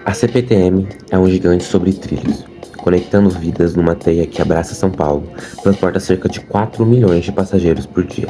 A CPTM é um gigante sobre trilhos, conectando vidas numa teia que abraça São Paulo, transporta cerca de 4 milhões de passageiros por dia.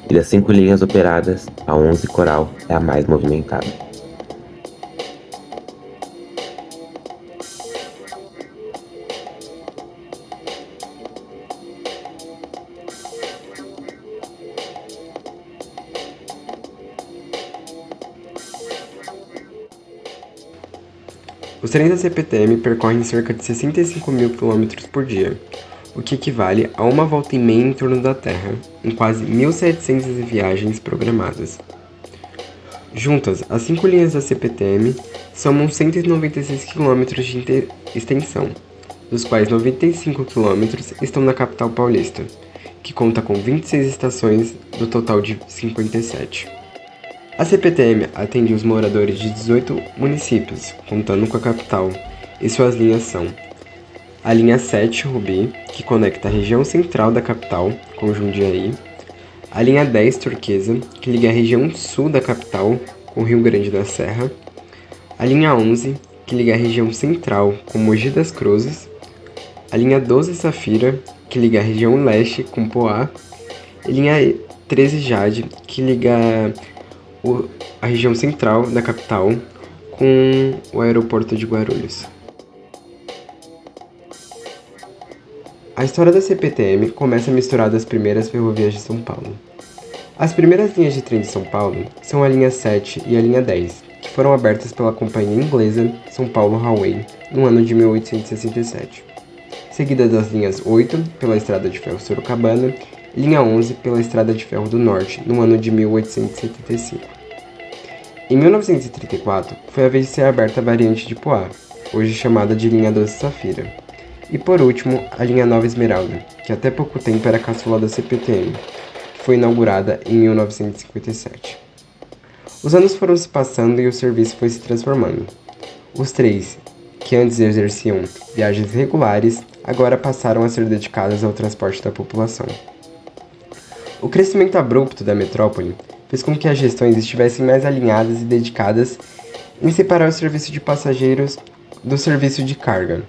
E das 5 linhas operadas, a 11 Coral é a mais movimentada. Os trens da CPTM percorrem cerca de 65 mil quilômetros por dia, o que equivale a uma volta e meia em torno da Terra, em quase 1.700 viagens programadas. Juntas, as 5 linhas da CPTM somam 196 km de extensão, dos quais 95 km estão na capital paulista, que conta com 26 estações do total de 57. A CPTM atende os moradores de 18 municípios, contando com a capital, e suas linhas são a linha 7 Rubi, que conecta a região central da capital com Jundiaí, a linha 10 Turquesa, que liga a região sul da capital com Rio Grande da Serra, a linha 11, que liga a região central com Mogi das Cruzes, a linha 12 Safira, que liga a região leste com Poá, e a linha 13 Jade, que liga a região central da capital com o aeroporto de Guarulhos. A história da CPTM começa misturada às primeiras ferrovias de São Paulo. As primeiras linhas de trem de São Paulo são a linha 7 e a linha 10, que foram abertas pela companhia inglesa São Paulo Railway no ano de 1867, seguidas das linhas 8 pela Estrada de Ferro Sorocabana e linha 11 pela Estrada de Ferro do Norte no ano de 1875. Em 1934, foi a vez de ser aberta a variante de Poá, hoje chamada de linha 12 Safira. E por último, a linha 9 Esmeralda, que até pouco tempo era caçula da CPTM, que foi inaugurada em 1957. Os anos foram se passando e o serviço foi se transformando. Os trens, que antes exerciam viagens regulares, agora passaram a ser dedicados ao transporte da população. O crescimento abrupto da metrópole fez com que as gestões estivessem mais alinhadas e dedicadas em separar o serviço de passageiros do serviço de carga.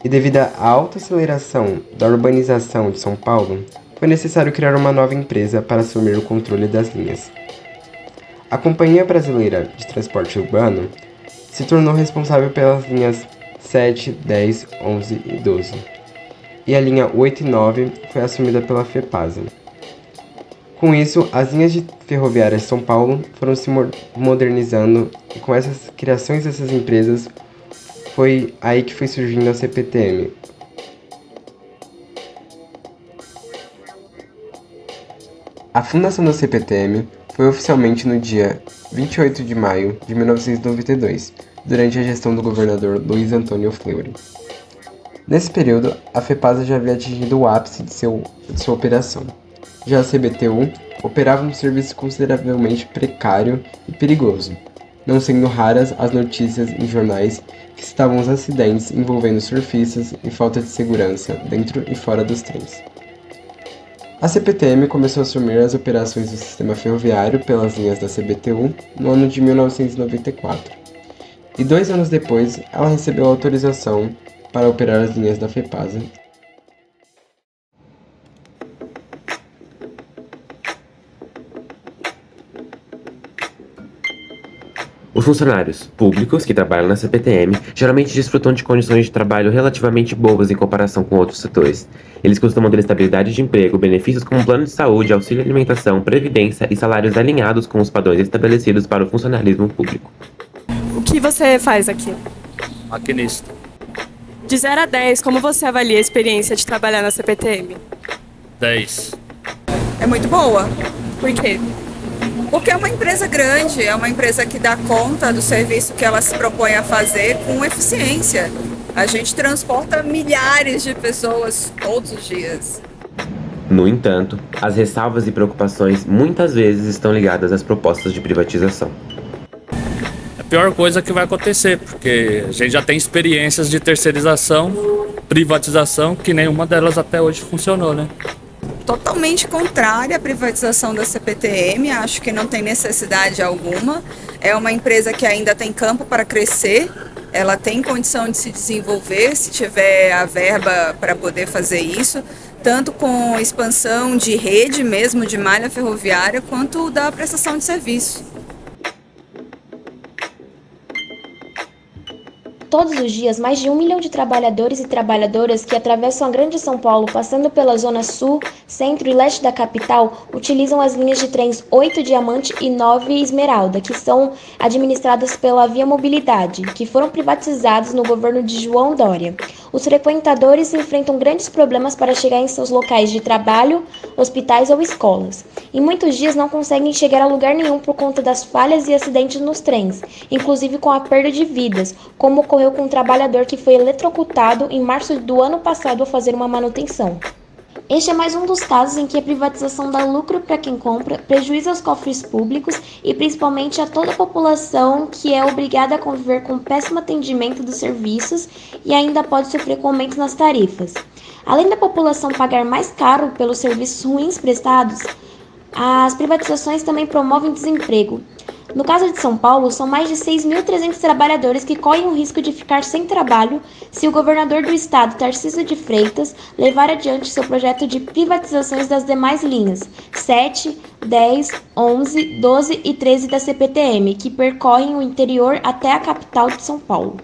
E devido à alta aceleração da urbanização de São Paulo, foi necessário criar uma nova empresa para assumir o controle das linhas. A Companhia Brasileira de Transporte Urbano se tornou responsável pelas linhas 7, 10, 11 e 12, e a linha 8 e 9 foi assumida pela FEPASA. Com isso, as linhas ferroviárias de São Paulo foram se modernizando e com essas criações dessas empresas foi aí que foi surgindo a CPTM. A fundação da CPTM foi oficialmente no dia 28 de maio de 1992, durante a gestão do governador Luiz Antônio Fleury. Nesse período, a FEPASA já havia atingido o ápice de sua operação. Já a CBTU operava um serviço consideravelmente precário e perigoso, não sendo raras as notícias em jornais que citavam os acidentes envolvendo surfistas e falta de segurança dentro e fora dos trens. A CPTM começou a assumir as operações do sistema ferroviário pelas linhas da CBTU no ano de 1994, e 2 anos depois ela recebeu autorização para operar as linhas da FEPASA. Os funcionários públicos que trabalham na CPTM geralmente desfrutam de condições de trabalho relativamente boas em comparação com outros setores. Eles costumam ter estabilidade de emprego, benefícios como plano de saúde, auxílio alimentação, previdência e salários alinhados com os padrões estabelecidos para o funcionalismo público. O que você faz aqui? Maquinista. De 0 a 10, como você avalia a experiência de trabalhar na CPTM? 10. É muito boa. Por quê? Porque é uma empresa grande, é uma empresa que dá conta do serviço que ela se propõe a fazer com eficiência. A gente transporta milhares de pessoas todos os dias. No entanto, as ressalvas e preocupações muitas vezes estão ligadas às propostas de privatização. É a pior coisa que vai acontecer, porque a gente já tem experiências de terceirização, privatização, que nenhuma delas até hoje funcionou, né? Totalmente contrária à privatização da CPTM, acho que não tem necessidade alguma. É uma empresa que ainda tem campo para crescer, ela tem condição de se desenvolver se tiver a verba para poder fazer isso, tanto com expansão de rede mesmo, de malha ferroviária, quanto da prestação de serviço. Todos os dias, mais de 1 milhão de trabalhadores e trabalhadoras que atravessam a Grande São Paulo, passando pela zona sul, centro e leste da capital, utilizam as linhas de trens 8 Diamante e 9 Esmeralda, que são administradas pela Via Mobilidade, que foram privatizadas no governo de João Dória. Os frequentadores enfrentam grandes problemas para chegar em seus locais de trabalho, hospitais ou escolas. Em muitos dias não conseguem chegar a lugar nenhum por conta das falhas e acidentes nos trens, inclusive com a perda de vidas, como ocorreu com um trabalhador que foi eletrocutado em março do ano passado ao fazer uma manutenção. Este é mais um dos casos em que a privatização dá lucro para quem compra, prejuízo aos cofres públicos e principalmente a toda a população que é obrigada a conviver com péssimo atendimento dos serviços e ainda pode sofrer com aumento nas tarifas. Além da população pagar mais caro pelos serviços ruins prestados, as privatizações também promovem desemprego. No caso de São Paulo, são mais de 6.300 trabalhadores que correm o risco de ficar sem trabalho se o governador do estado, Tarcísio de Freitas, levar adiante seu projeto de privatizações das demais linhas 7, 10, 11, 12 e 13 da CPTM, que percorrem o interior até a capital de São Paulo.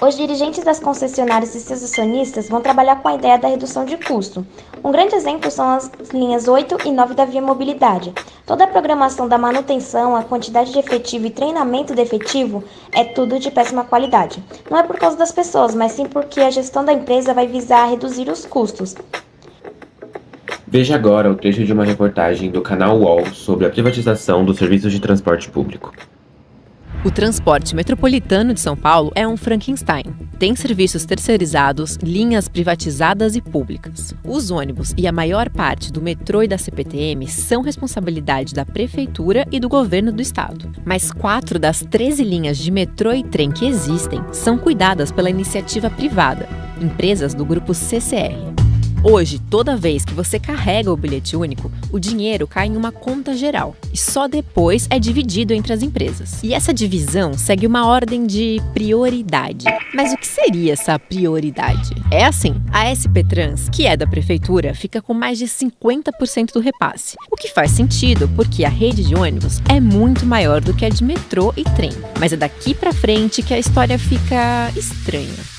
Os dirigentes das concessionárias e seus acionistas vão trabalhar com a ideia da redução de custo. Um grande exemplo são as linhas 8 e 9 da Via Mobilidade. Toda a programação da manutenção, a quantidade de efetivo e treinamento de efetivo é tudo de péssima qualidade. Não é por causa das pessoas, mas sim porque a gestão da empresa vai visar reduzir os custos. Veja agora o trecho de uma reportagem do canal UOL sobre a privatização dos serviços de transporte público. O transporte metropolitano de São Paulo é um Frankenstein. Tem serviços terceirizados, linhas privatizadas e públicas. Os ônibus e a maior parte do metrô e da CPTM são responsabilidade da prefeitura e do governo do estado. Mas 4 das 13 linhas de metrô e trem que existem são cuidadas pela iniciativa privada, empresas do grupo CCR. Hoje, toda vez que você carrega o bilhete único, o dinheiro cai em uma conta geral e só depois é dividido entre as empresas. E essa divisão segue uma ordem de prioridade. Mas o que seria essa prioridade? É assim, a SP Trans, que é da prefeitura, fica com mais de 50% do repasse. O que faz sentido, porque a rede de ônibus é muito maior do que a de metrô e trem. Mas é daqui pra frente que a história fica estranha.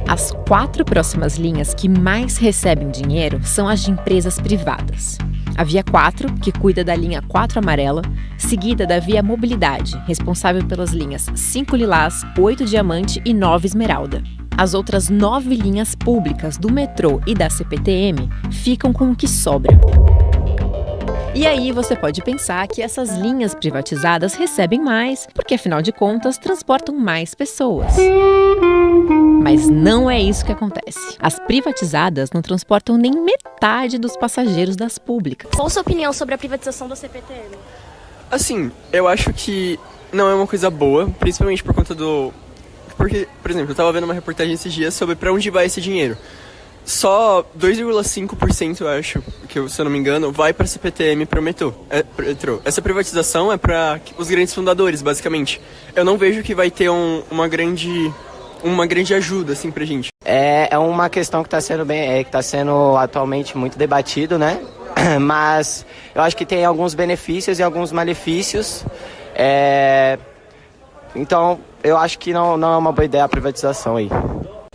As 4 próximas linhas que mais recebem dinheiro são as de empresas privadas. A Via 4, que cuida da linha 4 amarela, seguida da Via Mobilidade, responsável pelas linhas 5 Lilás, 8 Diamante e 9 Esmeralda. As outras 9 linhas públicas do metrô e da CPTM ficam com o que sobra. E aí você pode pensar que essas linhas privatizadas recebem mais, porque afinal de contas transportam mais pessoas. Mas não é isso que acontece. As privatizadas não transportam nem metade dos passageiros das públicas. Qual a sua opinião sobre a privatização da CPTM? Assim, eu acho que não é uma coisa boa, principalmente por conta do... Porque, por exemplo, eu tava vendo uma reportagem esses dias sobre pra onde vai esse dinheiro. Só 2,5%, eu acho, que se eu não me engano, vai para a CPTM e para o metrô. Essa privatização é para os grandes fundadores, basicamente. Eu não vejo que vai ter uma grande ajuda, assim, pra gente. É uma questão que está sendo que tá sendo atualmente muito debatido, né? Mas eu acho que tem alguns benefícios e alguns malefícios. Então, eu acho que não é uma boa ideia a privatização aí.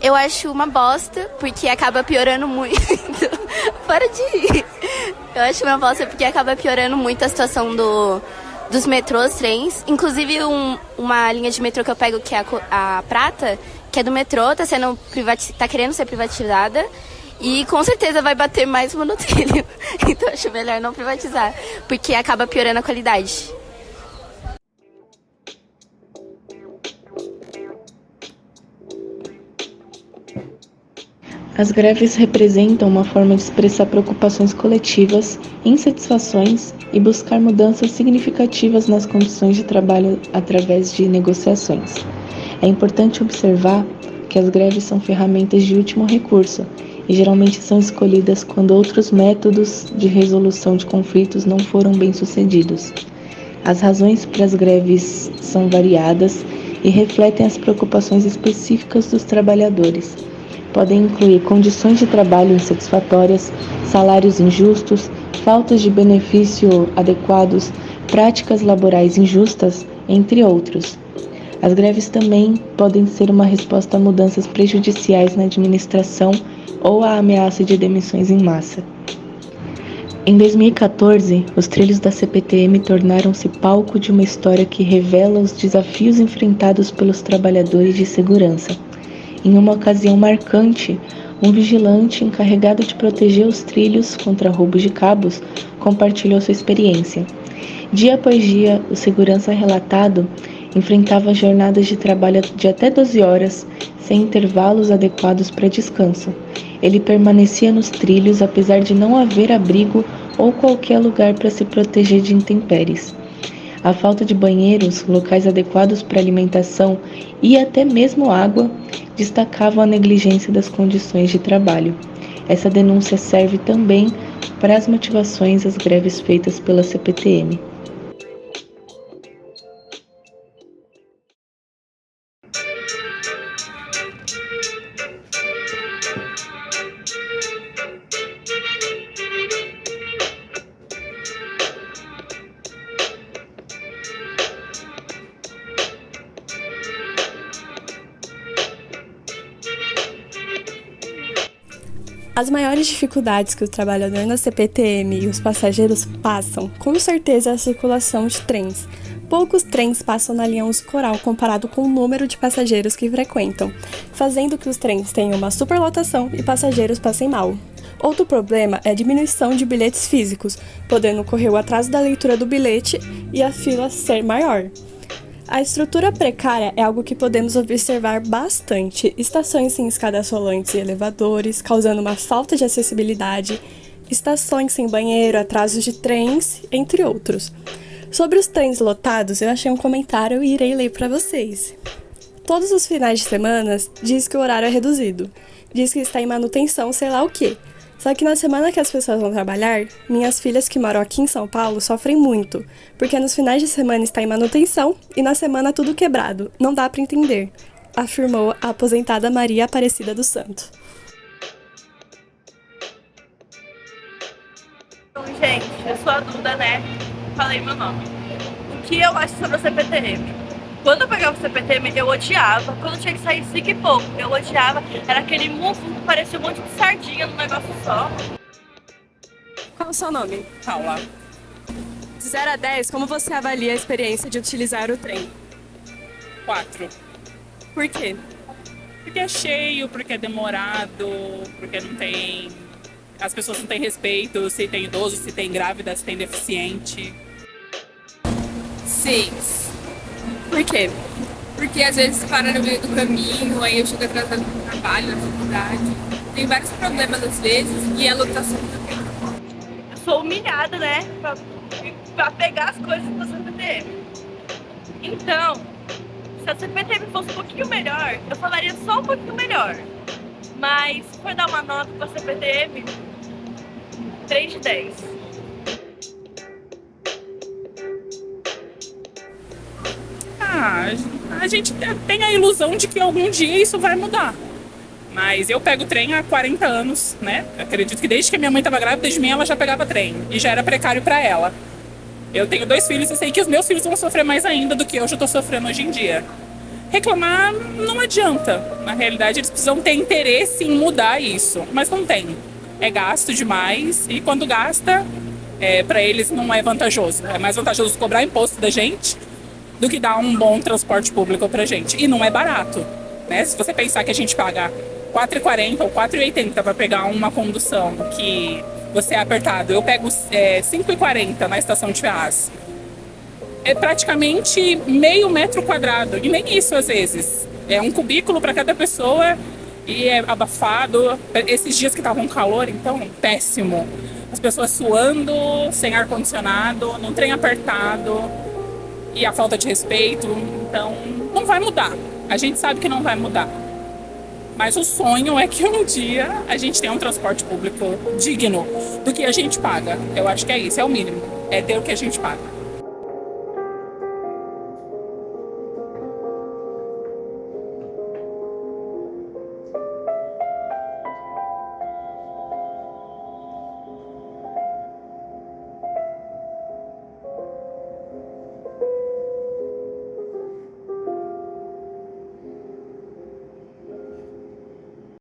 Eu acho uma bosta, porque acaba piorando muito. Para de ir. Eu acho uma bosta porque acaba piorando muito a situação dos metrôs, trens. Inclusive, uma linha de metrô que eu pego, que é a Prata, que é do metrô, tá querendo ser privatizada. E com certeza vai bater mais monotrilho. Então, eu acho melhor não privatizar, porque acaba piorando a qualidade. As greves representam uma forma de expressar preocupações coletivas, insatisfações e buscar mudanças significativas nas condições de trabalho através de negociações. É importante observar que as greves são ferramentas de último recurso e geralmente são escolhidas quando outros métodos de resolução de conflitos não foram bem-sucedidos. As razões para as greves são variadas e refletem as preocupações específicas dos trabalhadores. Podem incluir condições de trabalho insatisfatórias, salários injustos, faltas de benefício adequados, práticas laborais injustas, entre outros. As greves também podem ser uma resposta a mudanças prejudiciais na administração ou à ameaça de demissões em massa. Em 2014, os trilhos da CPTM tornaram-se palco de uma história que revela os desafios enfrentados pelos trabalhadores de segurança. Em uma ocasião marcante, um vigilante encarregado de proteger os trilhos contra roubos de cabos compartilhou sua experiência. Dia após dia, o segurança relatado enfrentava jornadas de trabalho de até 12 horas, sem intervalos adequados para descanso. Ele permanecia nos trilhos apesar de não haver abrigo ou qualquer lugar para se proteger de intempéries. A falta de banheiros, locais adequados para alimentação e até mesmo água destacavam a negligência das condições de trabalho. Essa denúncia serve também para as motivações às greves feitas pela CPTM. As maiores dificuldades que o trabalhador na CPTM e os passageiros passam, com certeza, é a circulação de trens. Poucos trens passam na linha Uso Coral comparado com o número de passageiros que frequentam, fazendo que os trens tenham uma superlotação e passageiros passem mal. Outro problema é a diminuição de bilhetes físicos, podendo ocorrer o atraso da leitura do bilhete e a fila ser maior. A estrutura precária é algo que podemos observar bastante. Estações sem escadas rolantes e elevadores, causando uma falta de acessibilidade, estações sem banheiro, atrasos de trens, entre outros. Sobre os trens lotados, eu achei um comentário e irei ler para vocês. Todos os finais de semana diz que o horário é reduzido. Diz que está em manutenção, sei lá o quê. Só que na semana que as pessoas vão trabalhar, minhas filhas que moram aqui em São Paulo sofrem muito, porque nos finais de semana está em manutenção e na semana tudo quebrado. Não dá para entender, afirmou a aposentada Maria Aparecida dos Santos. Bom, gente, eu sou a Duda, né? Falei meu nome. O que eu acho sobre a CPTM? Quando eu pegava o CPTM, eu odiava. Quando tinha que sair 5 e pouco, eu odiava. Era aquele mufo que parecia um monte de sardinha num negócio só. Qual o seu nome? Paula. De 0 a 10, como você avalia a experiência de utilizar o trem? 4. Por quê? Porque é cheio, porque é demorado, porque não tem... As pessoas não têm respeito, se tem idoso, se tem grávida, se tem deficiente. 6. Por quê? Porque às vezes para no meio do caminho, aí eu chego atrasado no trabalho, na faculdade. Tem vários problemas às vezes e a lotação também. Eu sou humilhada, né? Pra pegar as coisas da CPTM. Então, se a CPTM fosse um pouquinho melhor, eu falaria só um pouquinho melhor. Mas se for dar uma nota pra CPTM, 3 de 10. A gente tem a ilusão de que algum dia isso vai mudar. Mas eu pego trem há 40 anos, né? Acredito que desde que a minha mãe estava grávida de mim, ela já pegava trem. E já era precário para ela. Eu tenho 2 filhos e sei que os meus filhos vão sofrer mais ainda do que eu já estou sofrendo hoje em dia. Reclamar não adianta. Na realidade, eles precisam ter interesse em mudar isso. Mas não tem. É gasto demais e quando gasta, para eles não é vantajoso. É mais vantajoso cobrar imposto da gente do que dar um bom transporte público pra gente. E não é barato, né? Se você pensar que a gente paga R$4,40 ou R$4,80 para pegar uma condução que você é apertado, eu pego R$5,40 na estação de Ferraz. É praticamente meio metro quadrado, e nem isso às vezes. É um cubículo para cada pessoa E é abafado. Esses dias que estavam calor, então, péssimo. As pessoas suando, sem ar-condicionado, num trem apertado. E a falta de respeito. Então, não vai mudar. A gente sabe que não vai mudar. Mas o sonho é que um dia a gente tenha um transporte público digno do que a gente paga. Eu acho que é isso, é o mínimo. É ter o que a gente paga.